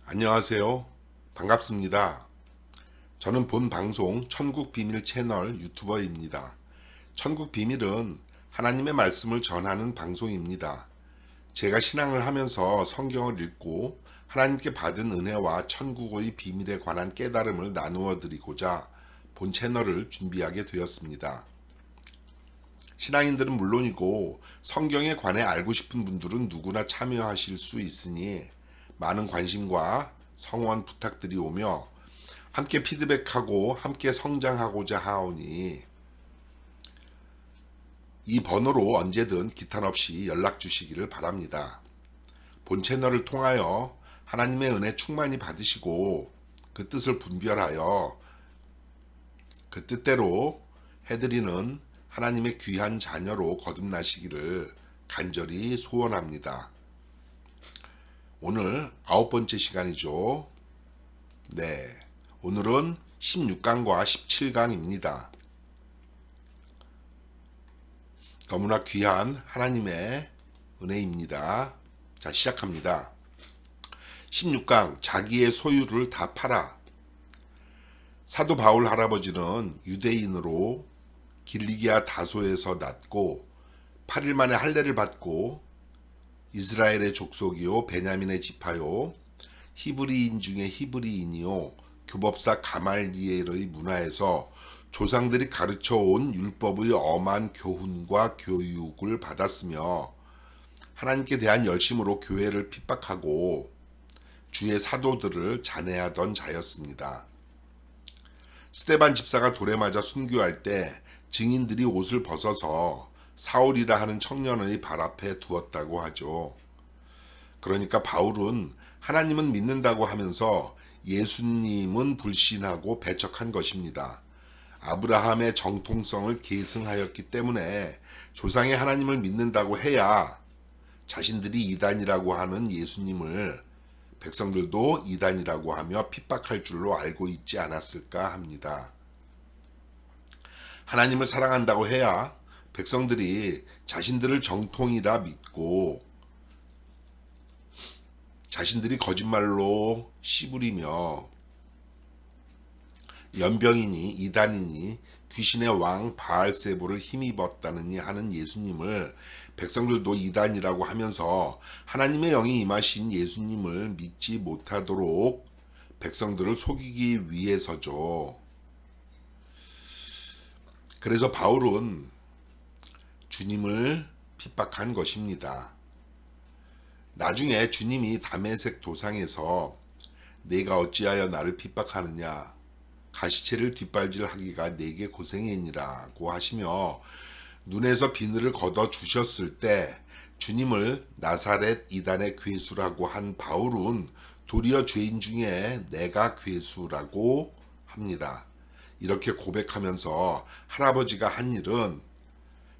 안녕하세요. 반갑습니다. 저는 본 방송 천국비밀 채널 유튜버입니다. 천국비밀은 하나님의 말씀을 전하는 방송입니다. 제가 신앙을 하면서 성경을 읽고 하나님께 받은 은혜와 천국의 비밀에 관한 깨달음을 나누어 드리고자 본 채널을 준비하게 되었습니다. 신앙인들은 물론이고 성경에 관해 알고 싶은 분들은 누구나 참여하실 수 있으니 많은 관심과 성원 부탁드리오며 함께 피드백하고 함께 성장하고자 하오니 이 번호로 언제든 기탄 없이 연락 주시기를 바랍니다. 본 채널을 통하여 하나님의 은혜 충만히 받으시고 그 뜻을 분별하여 그 뜻대로 해드리는 하나님의 귀한 자녀로 거듭나시기를 간절히 소원합니다. 오늘 9번째 시간이죠. 네, 오늘은 16강과 17강입니다. 너무나 귀한 하나님의 은혜입니다. 자, 시작합니다. 16강, 자기의 소유를 다 팔아. 사도 바울 할아버지는 유대인으로 길리기아 다소에서 났고 8일 만에 할례를 받고 이스라엘의 족속이요 베냐민의 지파요 히브리인 중에 히브리인이요 교법사 가말리엘의 문화에서 조상들이 가르쳐온 율법의 엄한 교훈과 교육을 받았으며 하나님께 대한 열심으로 교회를 핍박하고 주의 사도들을 잔해하던 자였습니다. 스데반 집사가 돌에 맞아 순교할 때 증인들이 옷을 벗어서 사울이라 하는 청년의 발 앞에 두었다고 하죠. 그러니까 바울은 하나님은 믿는다고 하면서 예수님은 불신하고 배척한 것입니다. 아브라함의 정통성을 계승하였기 때문에 조상의 하나님을 믿는다고 해야 자신들이 이단이라고 하는 예수님을 백성들도 이단이라고 하며 핍박할 줄로 알고 있지 않았을까 합니다. 하나님을 사랑한다고 해야 백성들이 자신들을 정통이라 믿고 자신들이 거짓말로 씨부리며 연병이니 이단이니 귀신의 왕 바알세부를 힘입었다느니 하는 예수님을 백성들도 이단이라고 하면서 하나님의 영이 임하신 예수님을 믿지 못하도록 백성들을 속이기 위해서죠. 그래서 바울은 주님을 핍박한 것입니다. 나중에 주님이 다메섹 도상에서 내가 어찌하여 나를 핍박하느냐 가시체를 뒷발질하기가 내게 고생이니라고 하시며 눈에서 비늘을 걷어 주셨을 때 주님을 나사렛 이단의 괴수라고 한 바울은 도리어 죄인 중에 내가 괴수라고 합니다. 이렇게 고백하면서 할아버지가 한 일은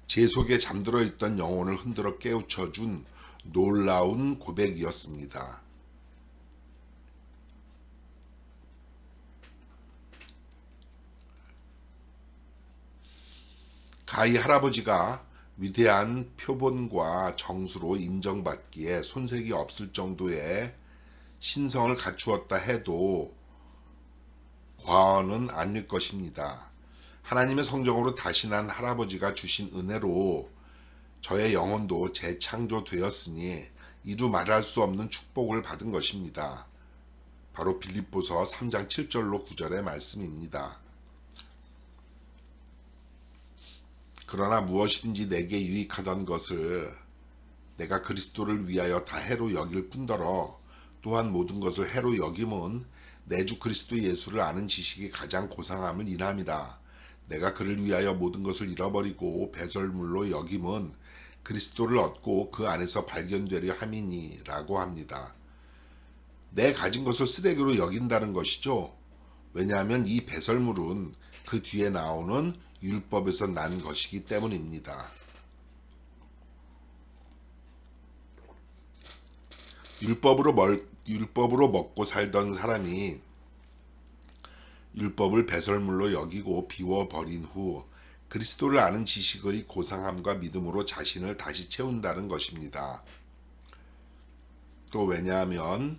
제 속에 잠들어 있던 영혼을 흔들어 깨우쳐준 놀라운 고백이었습니다. 가히 할아버지가 위대한 표본과 정수로 인정받기에 손색이 없을 정도의 신성을 갖추었다 해도 과언은 아닐 것입니다. 하나님의 성정으로 다시 난 할아버지가 주신 은혜로 저의 영혼도 재창조되었으니 이루 말할 수 없는 축복을 받은 것입니다. 바로 빌립보서 3장 7절로 9절의 말씀입니다. 그러나 무엇이든지 내게 유익하던 것을 내가 그리스도를 위하여 다 해로 여길 뿐더러 또한 모든 것을 해로 여김은 내 주 그리스도 예수를 아는 지식이 가장 고상함을 인함이라. 내가 그를 위하여 모든 것을 잃어버리고 배설물로 여김은 그리스도를 얻고 그 안에서 발견되려 함이니라고 합니다. 내 가진 것을 쓰레기로 여긴다는 것이죠. 왜냐하면 이 배설물은 그 뒤에 나오는 율법에서 난 것이기 때문입니다. 율법으로 먹고 살던 사람이 율법을 배설물로 여기고 비워버린 후 그리스도를 아는 지식의 고상함과 믿음으로 자신을 다시 채운다는 것입니다. 또 왜냐하면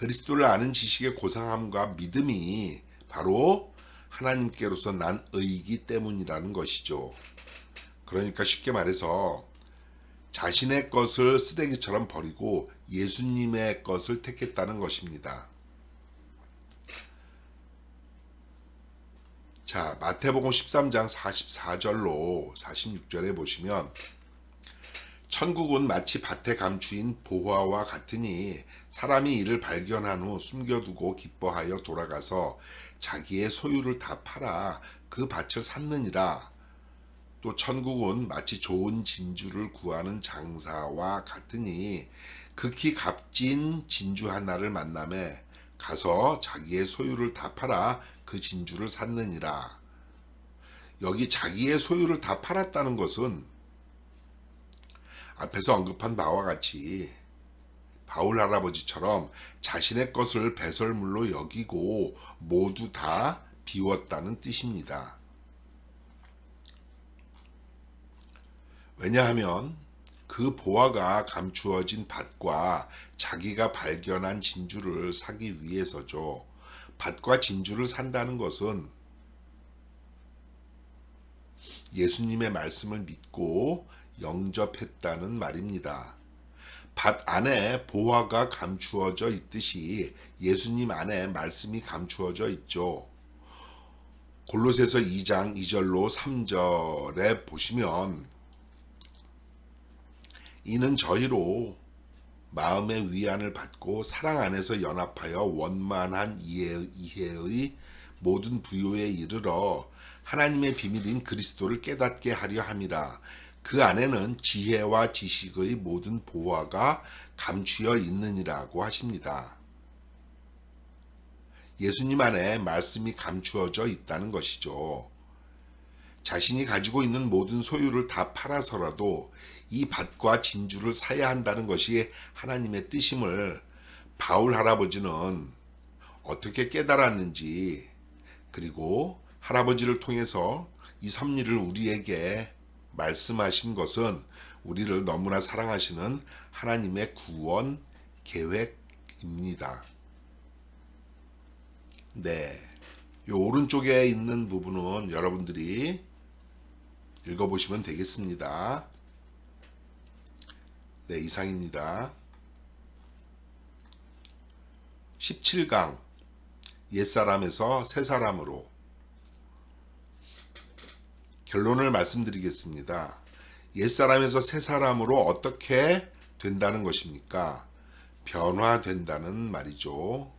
그리스도를 아는 지식의 고상함과 믿음이 바로 하나님께로서 난 의이기 때문이라는 것이죠. 그러니까 쉽게 말해서 자신의 것을 쓰레기처럼 버리고 예수님의 것을 택했다는 것입니다. 자, 마태복음 13장 44절로 46절에 보시면 천국은 마치 밭에 감추인 보화와 같으니 사람이 이를 발견한 후 숨겨두고 기뻐하여 돌아가서 자기의 소유를 다 팔아 그 밭을 샀느니라. 또 천국은 마치 좋은 진주를 구하는 장사와 같으니 극히 값진 진주 하나를 만남에 가서 자기의 소유를 다 팔아 그 진주를 샀느니라. 여기 자기의 소유를 다 팔았다는 것은 앞에서 언급한 바와 같이 바울 할아버지처럼 자신의 것을 배설물로 여기고 모두 다 비웠다는 뜻입니다. 왜냐하면 그 보화가 감추어진 밭과 자기가 발견한 진주를 사기 위해서죠. 밭과 진주를 산다는 것은 예수님의 말씀을 믿고 영접했다는 말입니다. 밭 안에 보화가 감추어져 있듯이 예수님 안에 말씀이 감추어져 있죠. 골로새서 2장 2절로 3절에 보시면 이는 저희로 마음의 위안을 받고 사랑 안에서 연합하여 원만한 이해의 모든 부요에 이르러 하나님의 비밀인 그리스도를 깨닫게 하려 함이라. 그 안에는 지혜와 지식의 모든 보화가 감추어 있느니라고 하십니다. 예수님 안에 말씀이 감추어져 있다는 것이죠. 자신이 가지고 있는 모든 소유를 다 팔아서라도 이 밭과 진주를 사야 한다는 것이 하나님의 뜻임을 바울 할아버지는 어떻게 깨달았는지, 그리고 할아버지를 통해서 이 섭리를 우리에게 말씀하신 것은 우리를 너무나 사랑하시는 하나님의 구원 계획입니다. 네, 이 오른쪽에 있는 부분은 여러분들이 읽어보시면 되겠습니다. 네, 이상입니다. 17강 옛사람에서 새사람으로 결론을 말씀드리겠습니다. 옛사람에서 새사람으로 어떻게 된다는 것입니까? 변화된다는 말이죠.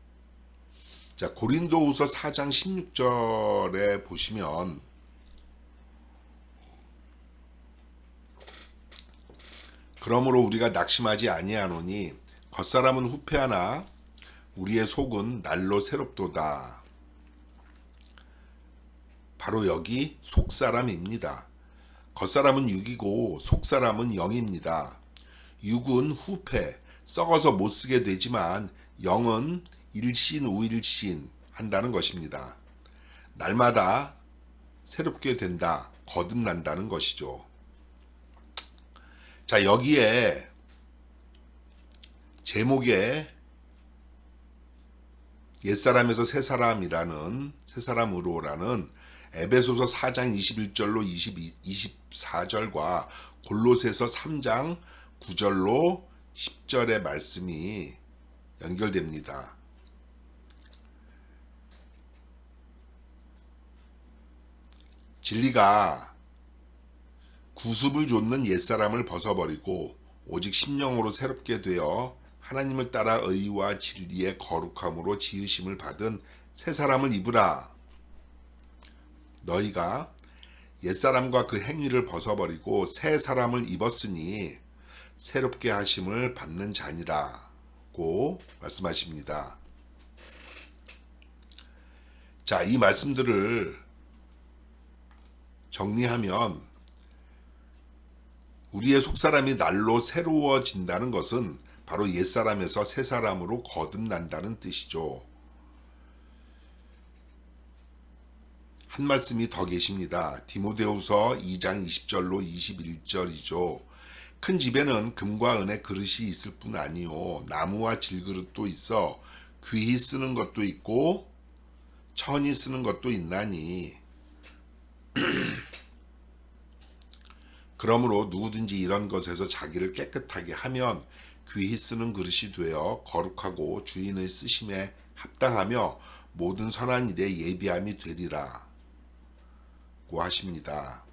자, 고린도후서 4장 16절에 보시면 그러므로 우리가 낙심하지 아니하노니 겉사람은 후패하나 우리의 속은 날로 새롭도다. 바로 여기 속사람입니다. 겉사람은 육이고 속사람은 영입니다. 육은 후패, 썩어서 못쓰게 되지만 영은 일신 우일신 한다는 것입니다. 날마다 새롭게 된다, 거듭난다는 것이죠. 자, 여기에 제목에 옛사람에서 새사람으로라는 에베소서 4장 21절로 24절과 골로새서 3장 9절로 10절의 말씀이 연결됩니다. 진리가 구습을 좇는 옛사람을 벗어버리고 오직 심령으로 새롭게 되어 하나님을 따라 의와 진리의 거룩함으로 지으심을 받은 새 사람을 입으라. 너희가 옛사람과 그 행위를 벗어버리고 새 사람을 입었으니 새롭게 하심을 받는 자니라고 말씀하십니다. 자, 이 말씀들을 정리하면 우리의 속사람이 날로 새로워진다는 것은 바로 옛사람에서 새사람으로 거듭난다는 뜻이죠. 한 말씀이 더 계십니다. 디모데후서 2장 20절로 21절이죠. 큰 집에는 금과 은의 그릇이 있을 뿐 아니요 나무와 질그릇도 있어 귀히 쓰는 것도 있고 천히 쓰는 것도 있나니 그러므로 누구든지 이런 것에서 자기를 깨끗하게 하면 귀히 쓰는 그릇이 되어 거룩하고 주인의 쓰심에 합당하며 모든 선한 일에 예비함이 되리라고 하십니다.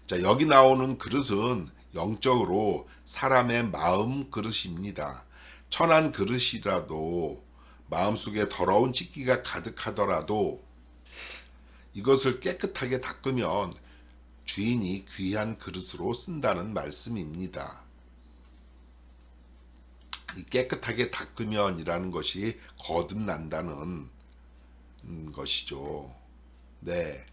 자, 여기 나오는 그릇은 영적으로 사람의 마음 그릇입니다. 천한 그릇이라도 마음속에 더러운 찌기가 가득하더라도 이것을 깨끗하게 닦으면 주인이 귀한 그릇으로 쓴다는 말씀입니다. 이 깨끗하게 닦으면이라는 것이 거듭난다는 것이죠. 네.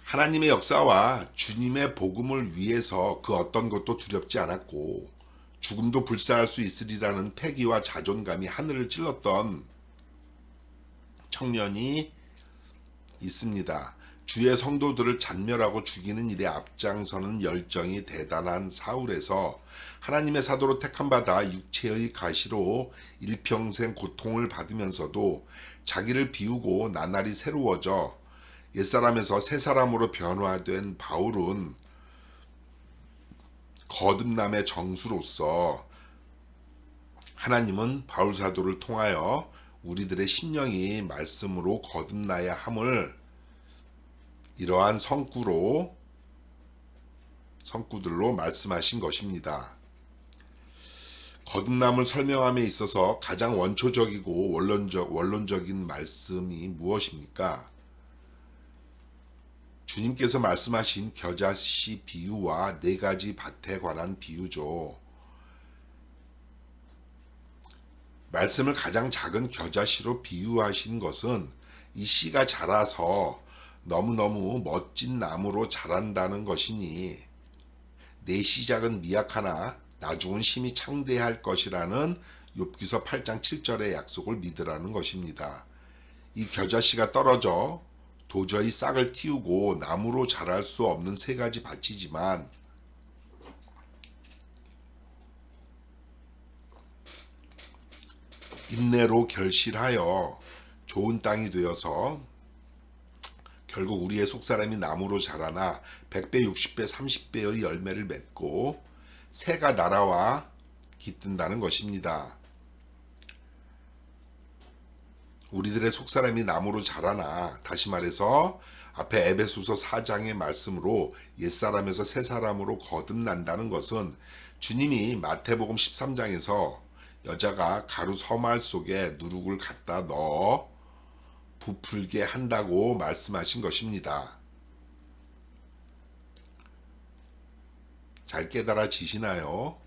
하나님의 역사와 주님의 복음을 위해서 그 어떤 것도 두렵지 않았고 죽음도 불사할 수 있으리라는 패기와 자존감이 하늘을 찔렀던 청년이 있습니다. 주의 성도들을 잔멸하고 죽이는 일에 앞장서는 열정이 대단한 사울에서 하나님의 사도로 택함받아 육체의 가시로 일평생 고통을 받으면서도 자기를 비우고 나날이 새로워져 옛사람에서 새사람으로 변화된 바울은 거듭남의 정수로서 하나님은 바울 사도를 통하여 우리들의 심령이 말씀으로 거듭나야 함을 이러한 성구들로 말씀하신 것입니다. 거듭남을 설명함에 있어서 가장 원초적이고 원론적인 말씀이 무엇입니까? 주님께서 말씀하신 겨자씨 비유와 네 가지 밭에 관한 비유죠. 말씀을 가장 작은 겨자씨로 비유하신 것은 이 씨가 자라서 너무너무 멋진 나무로 자란다는 것이니 내 시작은 미약하나 나중은 심히 창대할 것이라는 욥기서 8장 7절의 약속을 믿으라는 것입니다. 이 겨자씨가 떨어져 도저히 싹을 틔우고 나무로 자랄 수 없는 세 가지 밭이지만 인내로 결실하여 좋은 땅이 되어서 결국 우리의 속사람이 나무로 자라나 100배, 60배, 30배의 열매를 맺고 새가 날아와 깃든다는 것입니다. 우리들의 속사람이 나무로 자라나 다시 말해서 앞에 에베소서 4장의 말씀으로 옛사람에서 새사람으로 거듭난다는 것은 주님이 마태복음 13장에서 여자가 가루 서말 속에 누룩을 갖다 넣어 부풀게 한다고 말씀하신 것입니다. 잘 깨달아지시나요?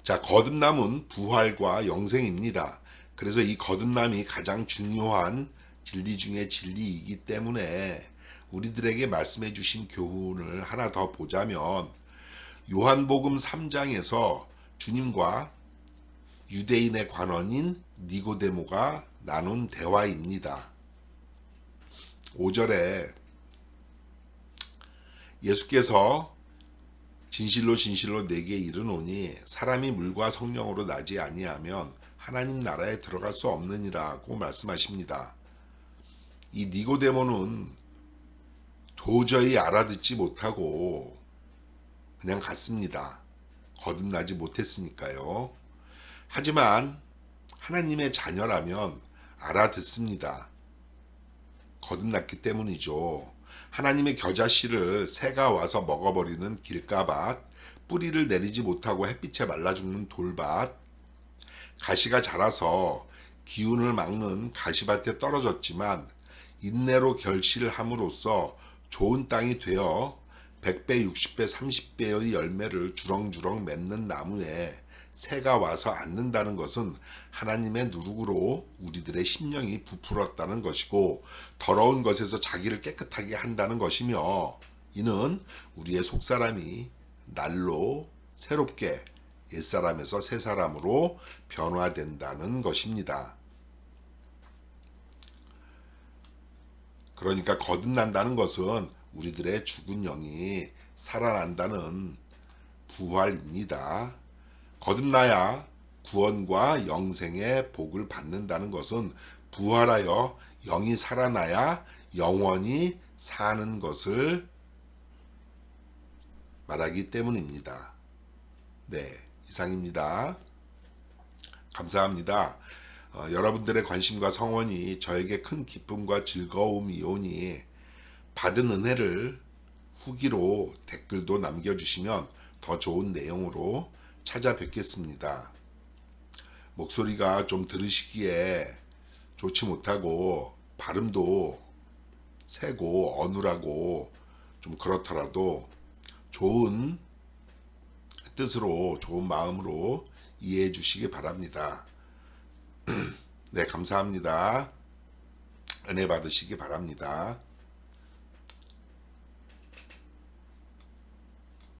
자, 거듭남은 부활과 영생입니다. 그래서 이 거듭남이 가장 중요한 진리 중의 진리이기 때문에 우리들에게 말씀해 주신 교훈을 하나 더 보자면 요한복음 3장에서 주님과 유대인의 관원인 니고데모가 나눈 대화입니다. 5절에 예수께서 진실로 진실로 내게 이르노니 사람이 물과 성령으로 나지 아니하면 하나님 나라에 들어갈 수 없느니라고 말씀하십니다. 이 니고데모는 도저히 알아듣지 못하고 그냥 갔습니다. 거듭나지 못했으니까요. 하지만 하나님의 자녀라면 알아듣습니다. 거듭났기 때문이죠. 하나님의 겨자씨를 새가 와서 먹어버리는 길가밭, 뿌리를 내리지 못하고 햇빛에 말라 죽는 돌밭, 가시가 자라서 기운을 막는 가시밭에 떨어졌지만 인내로 결실함으로써 좋은 땅이 되어 100배, 60배, 30배의 열매를 주렁주렁 맺는 나무에 새가 와서 앉는다는 것은 하나님의 누룩으로 우리들의 심령이 부풀었다는 것이고 더러운 것에서 자기를 깨끗하게 한다는 것이며 이는 우리의 속사람이 날로 새롭게 옛사람에서 새사람으로 변화된다는 것입니다. 그러니까 거듭난다는 것은 우리들의 죽은 영이 살아난다는 부활입니다. 거듭나야 구원과 영생의 복을 받는다는 것은 부활하여 영이 살아나야 영원히 사는 것을 말하기 때문입니다. 네, 이상입니다. 감사합니다. 여러분들의 관심과 성원이 저에게 큰 기쁨과 즐거움이오니 받은 은혜를 후기로 댓글도 남겨주시면 더 좋은 내용으로 찾아뵙겠습니다. 목소리가 좀 들으시기에 좋지 못하고 발음도 세고 어눌하고 좀 그렇더라도 좋은 뜻으로 좋은 마음으로 이해해 주시기 바랍니다. 네, 감사합니다. 은혜 받으시기 바랍니다.